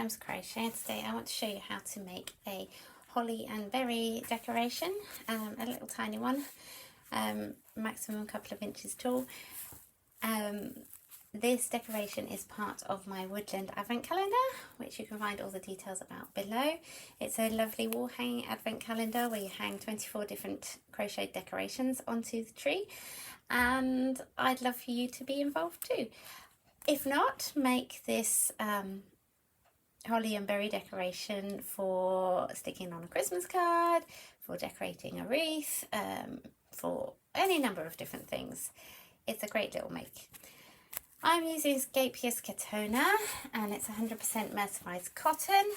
Times Crochet, and today I want to show you how to make a holly and berry decoration, a little tiny one, maximum a couple of inches tall. This decoration is part of my Woodland Advent Calendar, which you can find all the details about below. It's a lovely wall hanging Advent Calendar where you hang 24 different crochet decorations onto the tree, and I'd love for you to be involved too. If not, make this holly and berry decoration for sticking on a Christmas card, for decorating a wreath, for any number of different things. It's a great little make. I'm using Scheepjes Catona, and it's 100% mercerized cotton.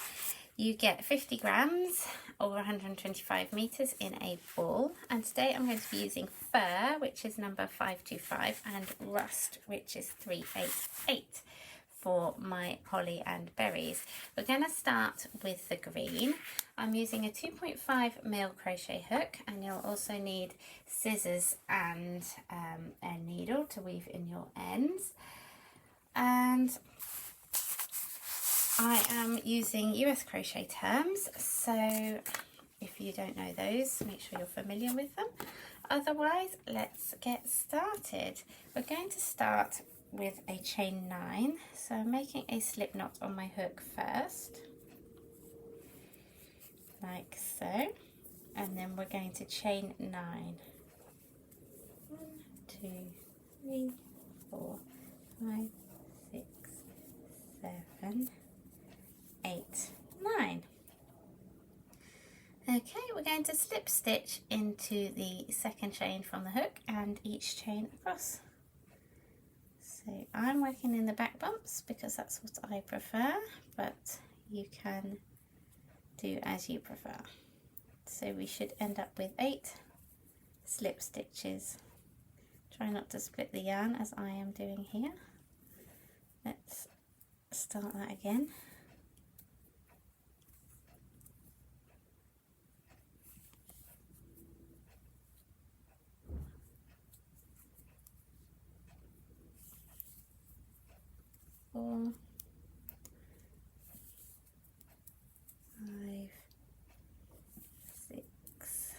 You get 50 grams or 125 meters in a ball, and today I'm going to be using fir, which is number 525, and rust, which is 388 for my holly and berries. We're going to start with the green. I'm using a 2.5mm crochet hook, and you'll also need scissors and a needle to weave in your ends. And I am using US crochet terms, so if you don't know those, make sure you're familiar with them. Otherwise, let's get started. We're going to start with a chain 9, so I'm making a slip knot on my hook first, like so, and then we're going to chain 9. 1, 2, 3, 4, 5, 6, 7, 8, 9. Okay, we're going to slip stitch into the second chain from the hook and each chain across. So I'm working in the back bumps because that's what I prefer, but you can do as you prefer. So we should end up with 8 slip stitches. Try not to split the yarn as I am doing here. Let's start that again. Four, 5, 6,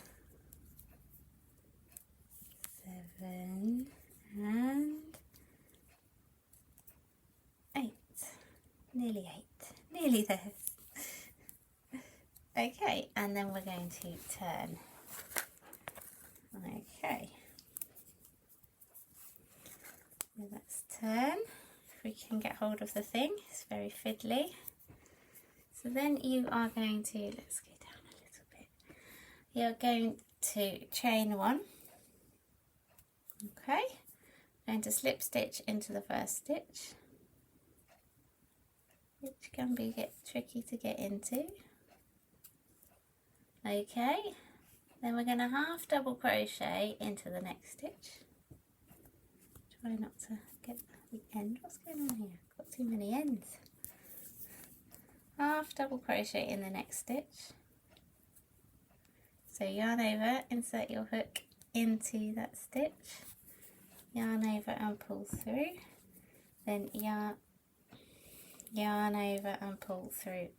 7, and 8. Nearly 8. Nearly there. Okay, and then we're going to turn. Okay. So let's turn. If we can get hold of the thing, it's very fiddly. So then you are going to, let's go down a little bit. You're going to chain 1. Okay. Going to slip stitch into the first stitch, which can be tricky to get into. Okay. Then we're going to half double crochet into the next stitch. Try not to get the end. What's going on here? I've got too many ends. Half double crochet in the next stitch. So yarn over, insert your hook into that stitch, yarn over and pull through, then yarn over and pull through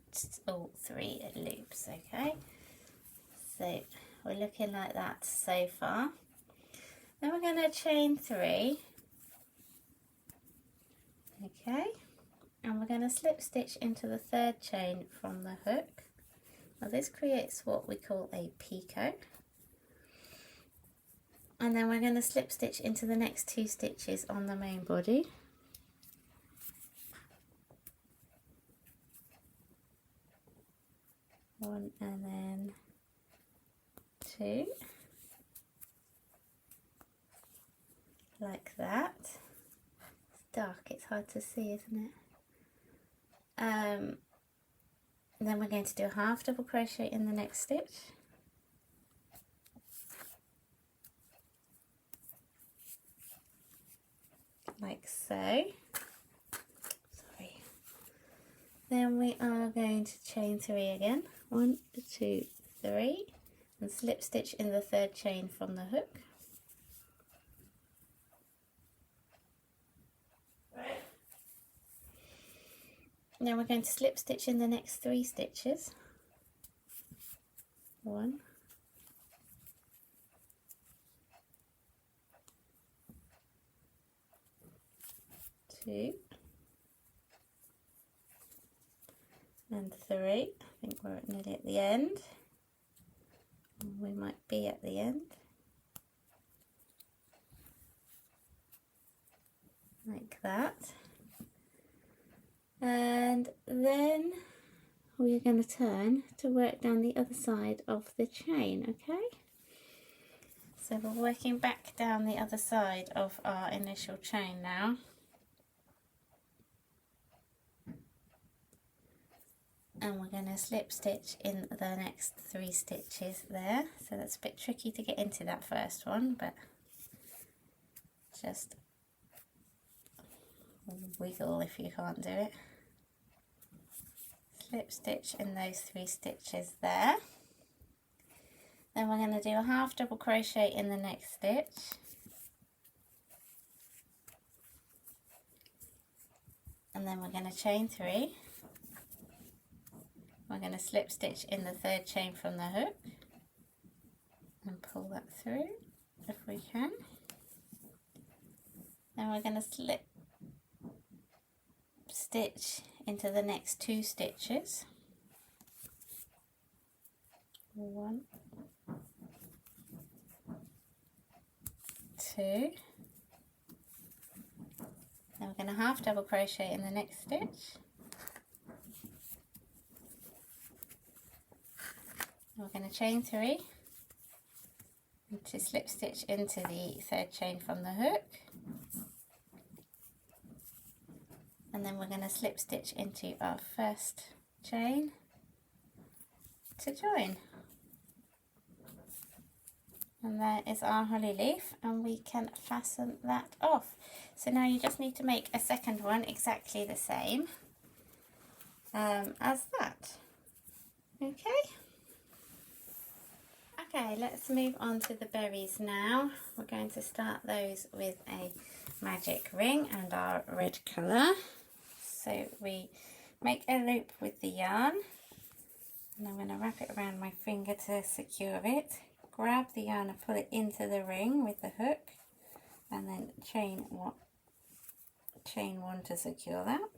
all 3 loops. Okay, so we're looking like that so far. Then we're going to chain 3. Okay, and we're going to slip stitch into the 3rd chain from the hook. Now this creates what we call a picot, and then we're going to slip stitch into the next 2 stitches on the main body. One and then 2, like that. Dark, it's hard to see, isn't it? Then we're going to do a half double crochet in the next stitch, like so. Sorry. Then we are going to chain 3 again. 1, 2, 3, and slip stitch in the 3rd chain from the hook. Now we're going to slip stitch in the next 3 stitches. 1, 2, and 3. I think we're nearly at the end. We might be at the end. Like that. And then we're going to turn to work down the other side of the chain, okay? So we're working back down the other side of our initial chain now. And we're going to slip stitch in the next 3 stitches there. So that's a bit tricky to get into that first one, but just wiggle if you can't do it. Slip stitch in those 3 stitches there. Then we're going to do a half double crochet in the next stitch. And then we're going to chain 3. We're going to slip stitch in the 3rd chain from the hook and pull that through if we can. Then we're going to slip stitch into the next 2 stitches. 1, 2. Then we're going to half double crochet in the next stitch. We're going to chain 3 to slip stitch into the 3rd chain from the hook. And then we're going to slip stitch into our 1st chain to join. And there is our holly leaf, and we can fasten that off. So now you just need to make a second one exactly the same as that. Okay? Okay, let's move on to the berries now. We're going to start those with a magic ring and our red colour. So we make a loop with the yarn, and I'm going to wrap it around my finger to secure it. Grab the yarn and pull it into the ring with the hook, and then chain 1 to secure that.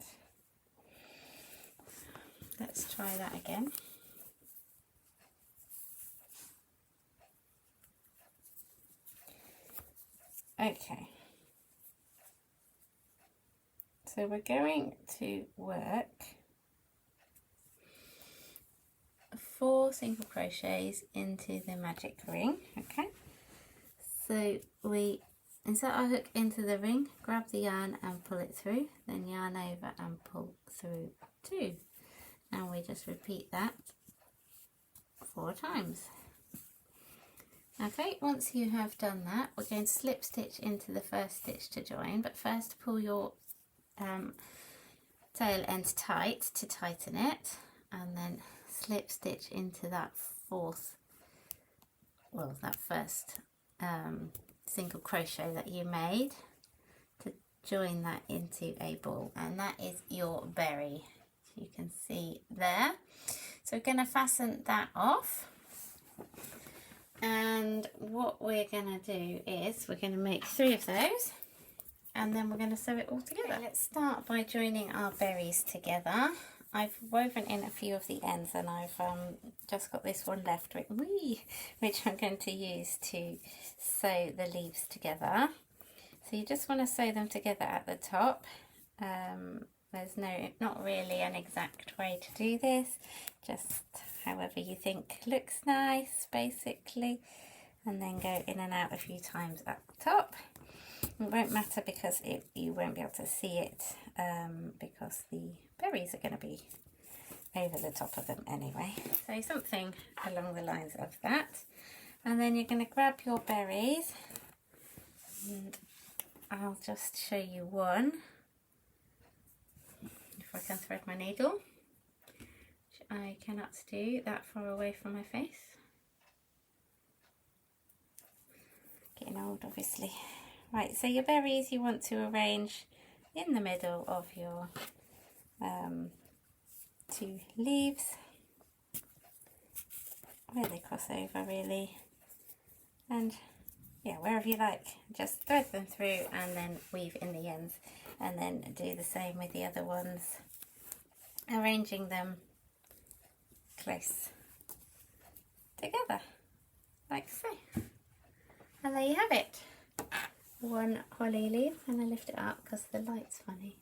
Let's try that again. Okay, so we're going to work 4 single crochets into the magic ring. Okay, so we insert our hook into the ring, grab the yarn and pull it through, then yarn over and pull through 2, and we just repeat that 4 times. Okay, once you have done that, we're going to slip stitch into the 1st stitch to join, but first pull your tail end tight to tighten it, and then slip stitch into that 1st single crochet that you made to join that into a ball, and that is your berry. You can see there. So we're going to fasten that off. And what we're going to do is we're going to make 3 of those, and then we're going to sew it all together. Okay, let's start by joining our berries together. I've woven in a few of the ends, and I've just got this one left, which I'm going to use to sew the leaves together. So you just want to sew them together at the top. There's not really an exact way to do this, just however you think looks nice, basically, and then go in and out a few times at the top. It won't matter because you won't be able to see it because the berries are going to be over the top of them anyway. So something along the lines of that. And then you're going to grab your berries, and I'll just show you one, if I can thread my needle, which I cannot do that far away from my face. Getting old, obviously. Right, so your berries you want to arrange in the middle of your 2 leaves where they cross over really, and yeah, wherever you like, just thread them through and then weave in the ends, and then do the same with the other ones, arranging them close together like so. And there you have it, one holly leaf, and I lift it up because the light's funny.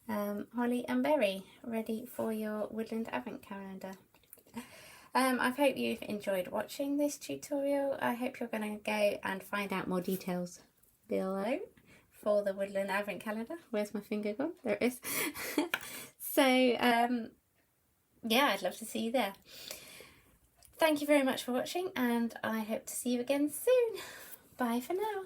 Holly and berry, ready for your Woodland Advent Calendar. I hope you've enjoyed watching this tutorial. I hope you're going to go and find out more details below for the Woodland Advent Calendar. Where's my finger gone? There it is. So, yeah, I'd love to see you there. Thank you very much for watching, and I hope to see you again soon. Bye for now.